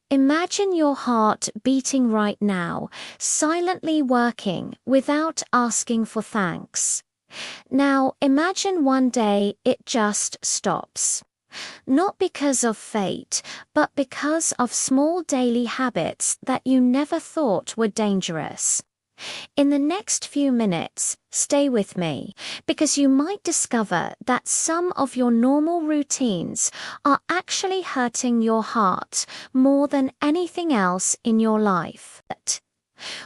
Imagine your heart beating right now, silently working without asking for thanks. Now imagine one day it just stops. Not because of fate, but because of small daily habits that you never thought were dangerous. In the next few minutes, stay with me, because you might discover that some of your normal routines are actually hurting your heart more than anything else in your life.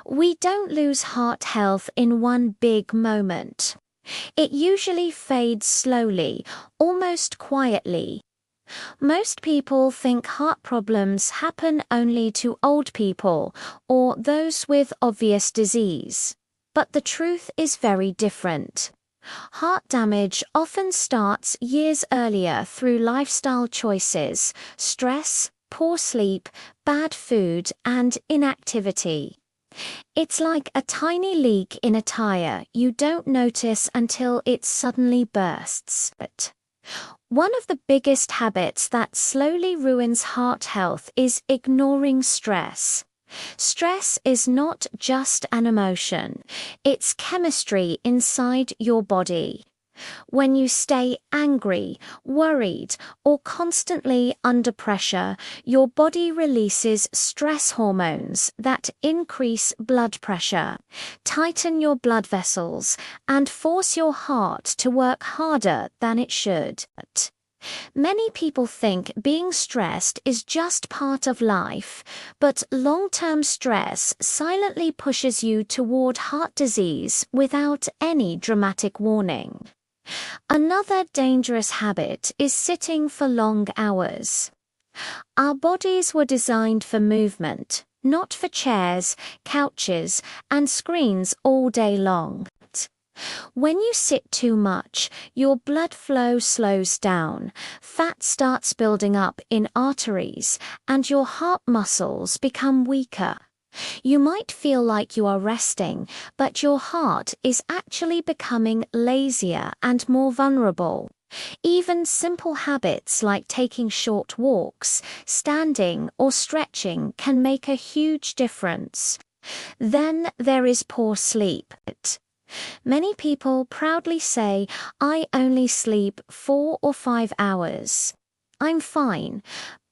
We don't lose heart health in one big moment. It usually fades slowly, almost quietly. Most people think heart problems happen only to old people or those with obvious disease. But the truth is very different. Heart damage often starts years earlier through lifestyle choices, stress, poor sleep, bad food, and inactivity. It's like a tiny leak in a tire you don't notice until it suddenly bursts. One of the biggest habits that slowly ruins heart health is ignoring stress. Stress is not just an emotion, it's chemistry inside your body. When you stay angry, worried, or constantly under pressure, your body releases stress hormones that increase blood pressure, tighten your blood vessels, and force your heart to work harder than it should. Many people think being stressed is just part of life, but long-term stress silently pushes you toward heart disease without any dramatic warning. Another dangerous habit is sitting for long hours. Our bodies were designed for movement, not for chairs, couches, and screens all day long. When you sit too much, your blood flow slows down, fat starts building up in arteries, and your heart muscles become weaker. You might feel like you are resting, but your heart is actually becoming lazier and more vulnerable. Even simple habits like taking short walks, standing, or stretching can make a huge difference. Then there is poor sleep. Many people proudly say, "I only sleep 4 or 5 hours. I'm fine,"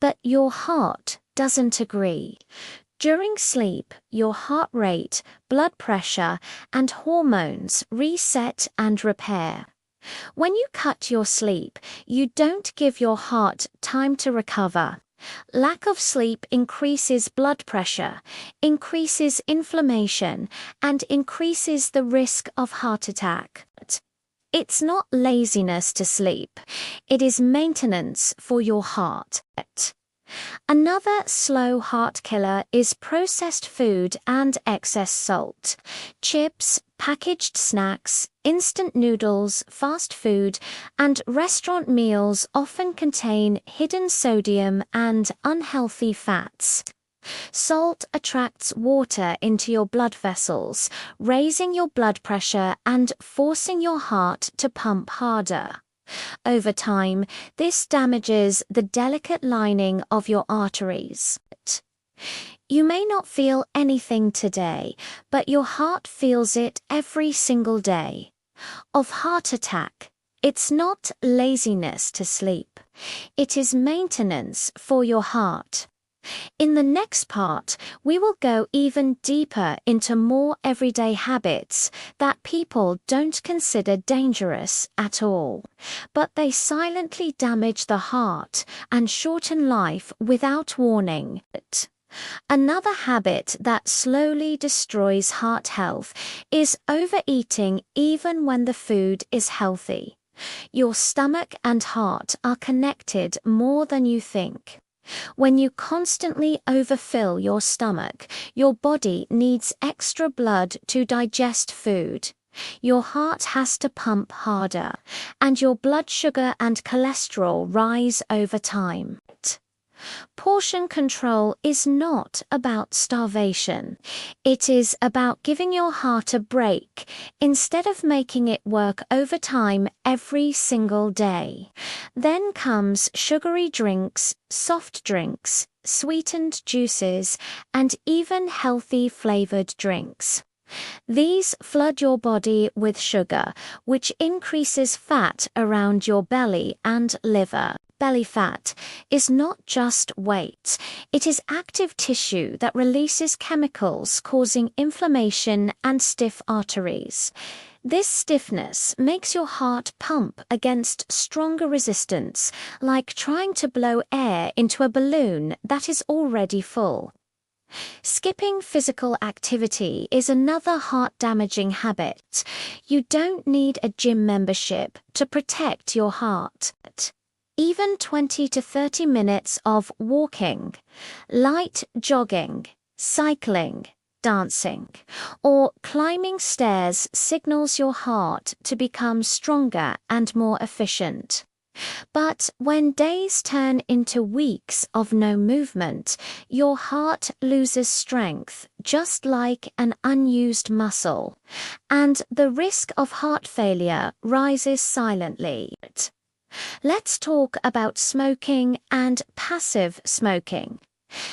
but your heart doesn't agree. During sleep, your heart rate, blood pressure, and hormones reset and repair. When you cut your sleep, you don't give your heart time to recover. Lack of sleep increases blood pressure, increases inflammation, and increases the risk of heart attack. It's not laziness to sleep, it is maintenance for your heart. Another slow heart killer is processed food and excess salt. Chips, packaged snacks, instant noodles, fast food, and restaurant meals often contain hidden sodium and unhealthy fats. Salt attracts water into your blood vessels, raising your blood pressure and forcing your heart to pump harder. Over time, this damages the delicate lining of your arteries. You may not feel anything today, but your heart feels it every single day. Of heart attack, it's not laziness to sleep. It is maintenance for your heart. In the next part, we will go even deeper into more everyday habits that people don't consider dangerous at all, but they silently damage the heart and shorten life without warning. Another habit that slowly destroys heart health is overeating even when the food is healthy. Your stomach and heart are connected more than you think. When you constantly overfill your stomach, your body needs extra blood to digest food. Your heart has to pump harder, and your blood sugar and cholesterol rise over time. Portion control is not about starvation. It is about giving your heart a break instead of making it work overtime every single day. Then comes sugary drinks, soft drinks, sweetened juices, and even healthy flavored drinks. These flood your body with sugar, which increases fat around your belly and liver. Belly fat is not just weight, it is active tissue that releases chemicals causing inflammation and stiff arteries. This stiffness makes your heart pump against stronger resistance, like trying to blow air into a balloon that is already full. Skipping physical activity is another heart-damaging habit. You don't need a gym membership to protect your heart. Even 20 to 30 minutes of walking, light jogging, cycling, dancing, or climbing stairs signals your heart to become stronger and more efficient. But when days turn into weeks of no movement, your heart loses strength, just like an unused muscle, and the risk of heart failure rises silently. Let's talk about smoking and passive smoking.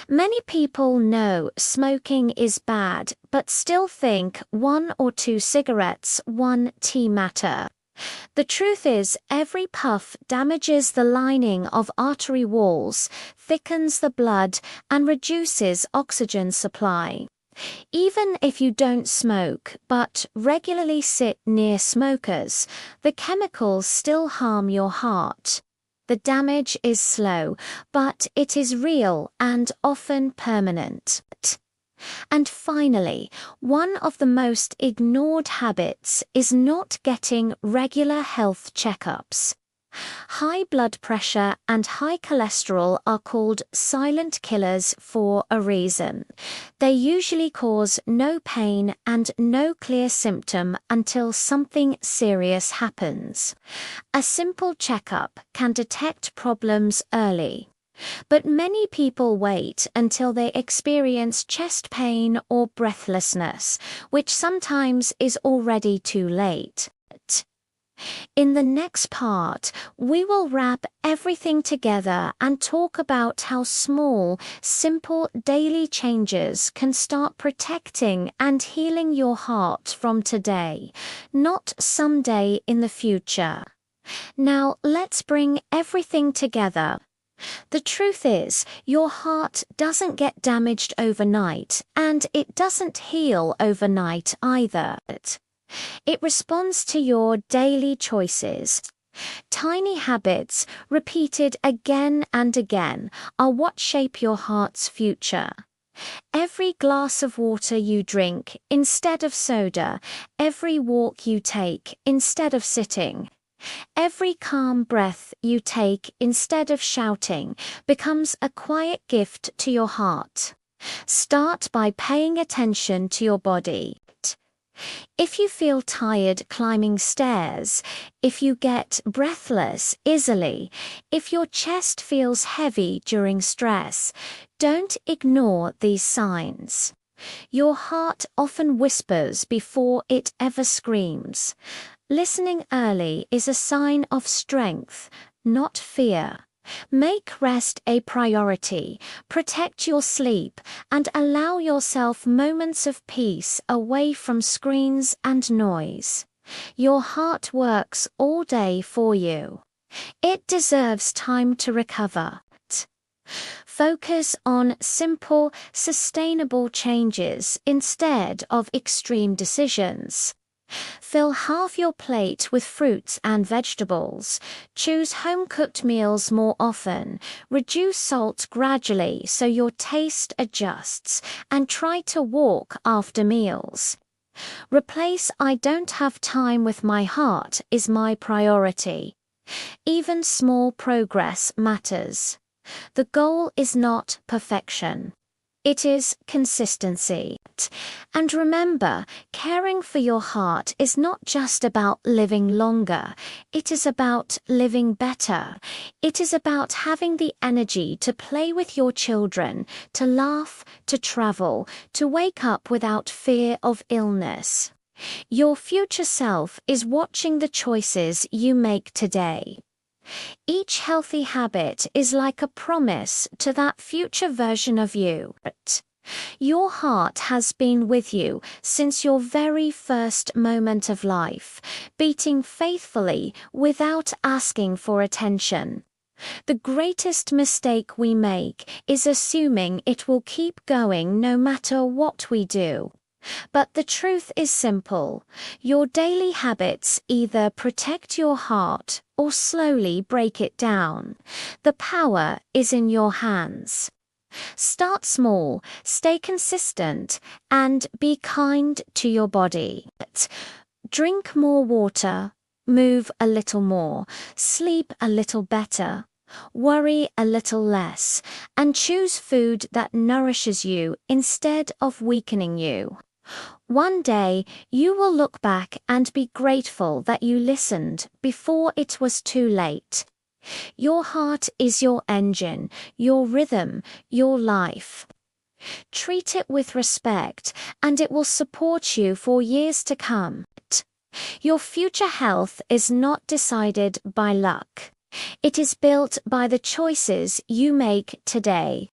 Many people know smoking is bad, but still think 1 or 2 cigarettes, 1 tea matter. The truth is, every puff damages the lining of artery walls, thickens the blood, and reduces oxygen supply. Even if you don't smoke, but regularly sit near smokers, the chemicals still harm your heart. The damage is slow, but it is real and often permanent. And finally, one of the most ignored habits is not getting regular health checkups. High blood pressure and high cholesterol are called silent killers for a reason. They usually cause no pain and no clear symptom until something serious happens. A simple checkup can detect problems early. But many people wait until they experience chest pain or breathlessness, which sometimes is already too late. In the next part, we will wrap everything together and talk about how small, simple daily changes can start protecting and healing your heart from today, not someday in the future. Now, let's bring everything together. The truth is, your heart doesn't get damaged overnight, and it doesn't heal overnight either. It responds to your daily choices. Tiny habits, repeated again and again, are what shape your heart's future. Every glass of water you drink instead of soda, every walk you take instead of sitting, every calm breath you take instead of shouting becomes a quiet gift to your heart. Start by paying attention to your body. If you feel tired climbing stairs, if you get breathless easily, if your chest feels heavy during stress, don't ignore these signs. Your heart often whispers before it ever screams. Listening early is a sign of strength, not fear. Make rest a priority, protect your sleep, and allow yourself moments of peace away from screens and noise. Your heart works all day for you. It deserves time to recover. Focus on simple, sustainable changes instead of extreme decisions. Fill half your plate with fruits and vegetables. Choose home-cooked meals more often. Reduce salt gradually so your taste adjusts, and try to walk after meals. Replace "I don't have time" with "my heart is my priority." Even small progress matters. The goal is not perfection. It is consistency. And remember, caring for your heart is not just about living longer. It is about living better. It is about having the energy to play with your children, to laugh, to travel, to wake up without fear of illness. Your future self is watching the choices you make today. Each healthy habit is like a promise to that future version of you. Your heart has been with you since your very first moment of life, beating faithfully without asking for attention. The greatest mistake we make is assuming it will keep going no matter what we do. But the truth is simple. Your daily habits either protect your heart or slowly break it down. The power is in your hands. Start small, stay consistent, and be kind to your body. Drink more water, move a little more, sleep a little better, worry a little less, and choose food that nourishes you instead of weakening you. One day, you will look back and be grateful that you listened before it was too late. Your heart is your engine, your rhythm, your life. Treat it with respect, and it will support you for years to come. Your future health is not decided by luck. It is built by the choices you make today.